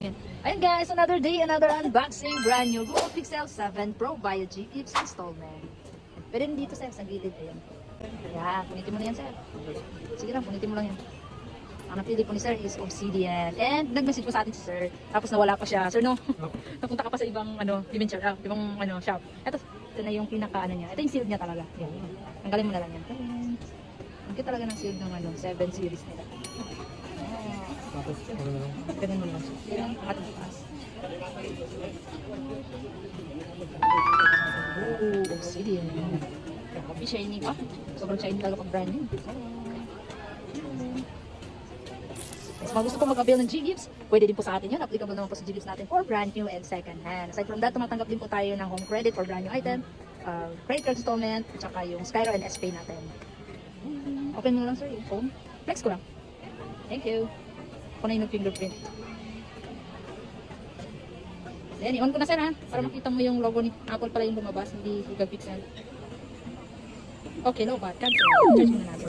Ayun guys, another day, another unboxing, brand new Google Pixel 7 Pro via GFlips installment. Pwede rin dito sir, sa gilid. Ayan. Yan, punitin mo na yan sir. Sige lang, punitin mo lang yan. Ang napili po ni sir is Obsidian. And nag-message po sa atin si sir. Tapos nawala pa siya. Sir no, napunta ka pa sa ibang shop. Ito na yung pinaka ano niya. Ito yung sealed niya talaga. Yan. Tanggalin mo na lang yan. Ang cute talaga ng sealed ng 7 series nila. Tapos, ano na lang? Ganun mo lang. Yan, ating bukas. Obsidian. Grabe, shiny pa. Sobrang shiny talaga pag brand new. Mas mga gusto po mag-avail ng G-Gifts, pwede din po sa atin yun. Applicable naman po sa G-Gifts natin for brand new and second hand. Aside from that, tumatanggap din po tayo ng home credit for brand new item, credit card installment, at saka yung Skyro and S-Pay natin. Open mo lang sir, yung phone. Flex ko lang. Thank you. Ako na yung fingerprint. Then, i-on ko na sir ha, para makita mo yung logo ni Apple pala yung lumabas, hindi Google Pixel. Okay, low bat, cancel. Charge mo na natin.